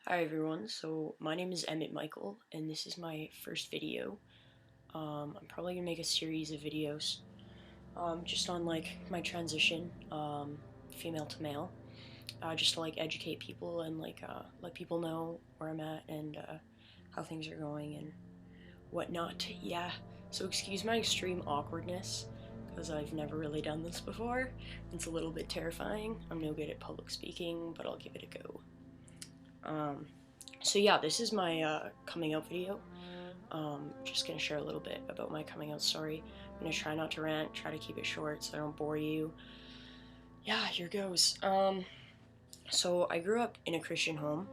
Hi everyone, so my name is Emmet Michael, and this is my first video. I'm probably gonna make a series of videos, just on like my transition, female to male, just to like educate people and like let people know where I'm at and how things are going and whatnot. Yeah, so excuse my extreme awkwardness, because I've never really done this before. It's a little bit terrifying. I'm no good at public speaking, but I'll give it a go. So yeah, this is my coming out video. Just gonna share a little bit about my coming out story. I'm gonna try not to rant, try to keep it short so I don't bore you. Yeah, here goes. So I grew up in a Christian home.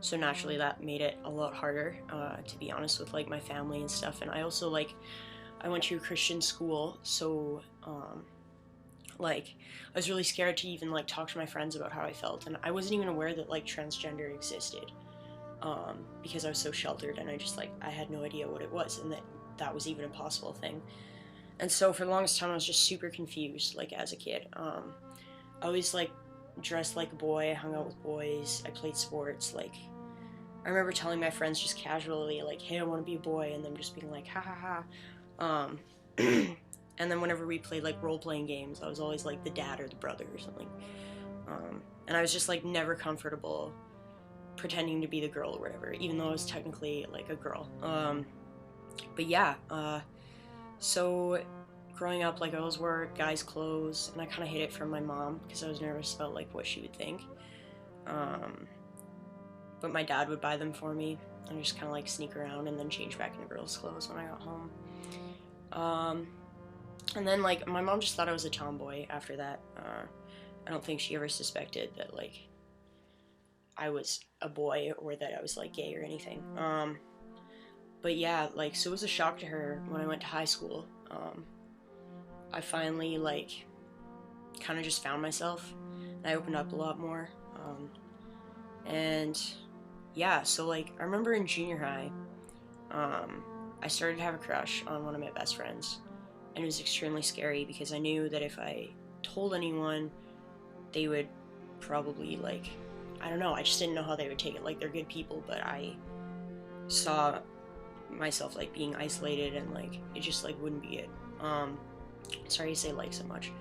So naturally that made it a lot harder, to be honest, with like my family and stuff. And I also I went to a Christian school, so like I was really scared to even like talk to my friends about how I felt, and I wasn't even aware that like transgender existed, because I was so sheltered and I had no idea what it was and that that was even a possible thing. And so for the longest time I was just super confused, like as a kid. I always like dressed like a boy, I hung out with boys, I played sports. Like I remember telling my friends just casually like, hey, I want to be a boy, and them just being like, ha ha ha. And then whenever we played like role-playing games, I was always like the dad or the brother or something. And I was just like never comfortable pretending to be the girl or whatever, even though I was technically like a girl. But yeah, so growing up, like I always wore guys' clothes, and I kind of hid it from my mom because I was nervous about like what she would think. But my dad would buy them for me, and I just kind of like sneak around and then change back into girls' clothes when I got home. And then like my mom just thought I was a tomboy after that. I don't think she ever suspected that like I was a boy or that I was like gay or anything. But yeah, like so it was a shock to her when I went to high school. I finally like kind of just found myself, and I opened up a lot more. And yeah, so like I remember in junior high, I started to have a crush on one of my best friends, and it was extremely scary because I knew that if I told anyone, they would probably like, I don't know, I just didn't know how they would take it. Like they're good people, but I saw myself like being isolated, and like it just like wouldn't be it. Sorry to say like so much.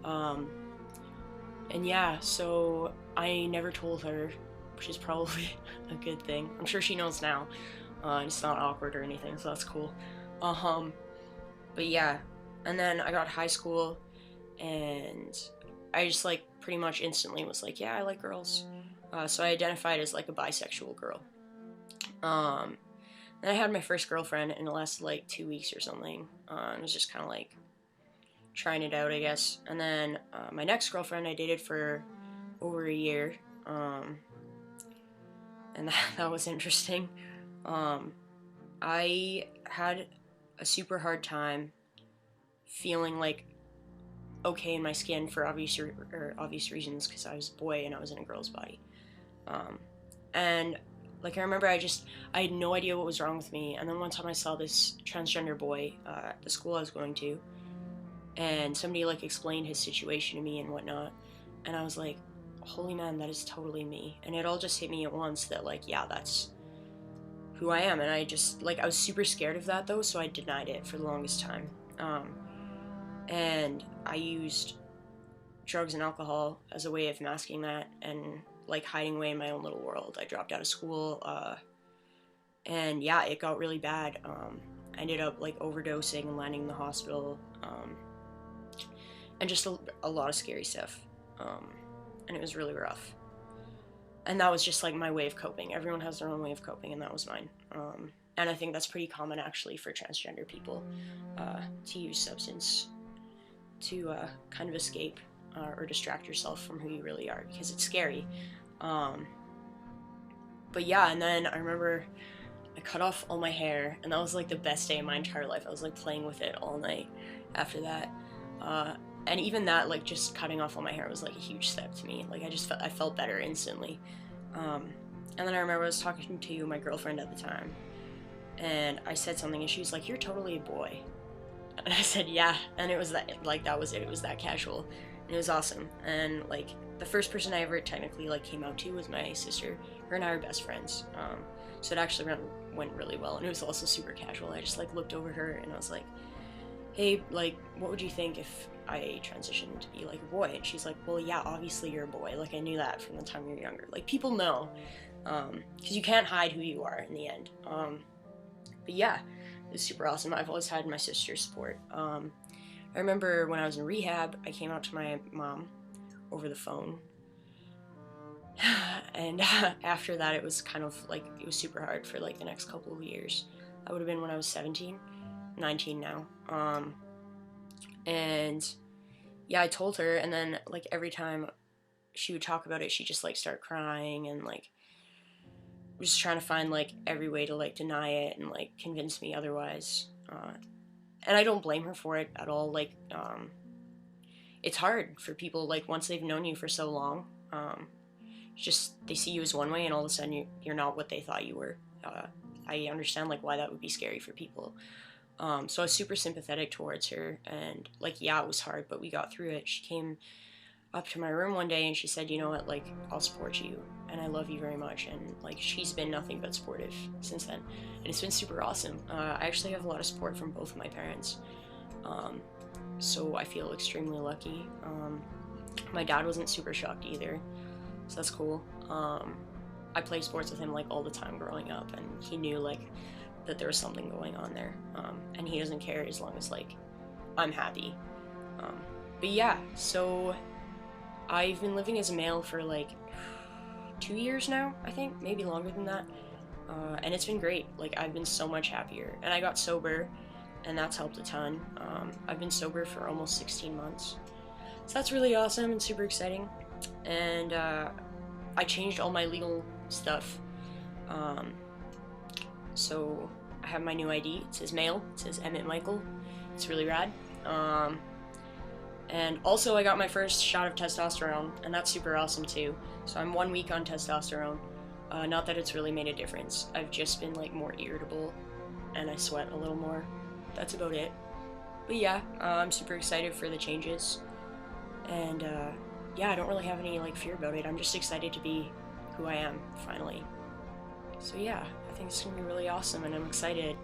And yeah, so I never told her, which is probably a good thing. I'm sure she knows now. It's not awkward or anything, so that's cool. But yeah, and then I got to high school, and I just like pretty much instantly was like, yeah, I like girls. So I identified as like a bisexual girl. Then I had my first girlfriend, and it lasted like 2 weeks or something. It was just kind of like trying it out, I guess. And then my next girlfriend I dated for over a year, and that was interesting. I had a super hard time feeling like okay in my skin for obvious reasons, because I was a boy and I was in a girl's body. And like I remember I had no idea what was wrong with me, and then one time I saw this transgender boy at the school I was going to, and somebody like explained his situation to me and whatnot, and I was like, holy man, that is totally me. And it all just hit me at once that like, yeah, that's who I am. And I just like, I was super scared of that though, so I denied it for the longest time. And I used drugs and alcohol as a way of masking that and like hiding away in my own little world. I dropped out of school, and yeah, it got really bad. I ended up like overdosing and landing in the hospital, and just a lot of scary stuff, and it was really rough. And that was just like my way of coping. Everyone has their own way of coping, and that was mine. And I think that's pretty common actually for transgender people, to use substance to kind of escape or distract yourself from who you really are, because it's scary. But yeah, and then I remember I cut off all my hair, and that was like the best day of my entire life. I was like playing with it all night after that. And even that, like just cutting off all my hair was like a huge step to me. Like I felt better instantly. And then I remember I was talking to my girlfriend at the time, and I said something, and she was like, "You're totally a boy." And I said, "Yeah," and it was that, like, that was it. It was that casual, and it was awesome. And like the first person I ever technically like came out to was my sister. Her and I are best friends. So it actually went really well, and it was also super casual. I just like looked over her and I was like, hey, like, what would you think if I transitioned to be like a boy? And she's like, well, yeah, obviously you're a boy. Like, I knew that from the time you were younger. Like, people know, because you can't hide who you are in the end. But yeah, it was super awesome. I've always had my sister's support. I remember when I was in rehab, I came out to my mom over the phone. And after that, it was kind of like, it was super hard for like the next couple of years. That would have been when I was 17, 19 now. And yeah, I told her, and then like every time she would talk about it, she'd just like start crying and like just trying to find like every way to like deny it and like convince me otherwise. And I don't blame her for it at all. Like, it's hard for people, like, once they've known you for so long, just, they see you as one way, and all of a sudden you're not what they thought you were. I understand, like, why that would be scary for people. So I was super sympathetic towards her, and, like, yeah, it was hard, but we got through it. She came up to my room one day, and she said, you know what, like, I'll support you, and I love you very much, and, like, she's been nothing but supportive since then, and it's been super awesome. I actually have a lot of support from both of my parents, so I feel extremely lucky. My dad wasn't super shocked either, so that's cool. I played sports with him, like, all the time growing up, and he knew, like, that there was something going on there, and he doesn't care as long as, like, I'm happy. But yeah, so I've been living as a male for like 2 years now, I think, maybe longer than that, and it's been great. Like, I've been so much happier, and I got sober, and that's helped a ton. I've been sober for almost 16 months, so that's really awesome and super exciting. And I changed all my legal stuff, so I have my new ID. It says male, it says Emmet Michael. It's really rad. And also I got my first shot of testosterone, and that's super awesome too. So I'm 1 week on testosterone. Not that it's really made a difference. I've just been like more irritable, and I sweat a little more. That's about it. But yeah, I'm super excited for the changes. And yeah, I don't really have any like fear about it. I'm just excited to be who I am, finally. So yeah, I think it's gonna be really awesome, and I'm excited.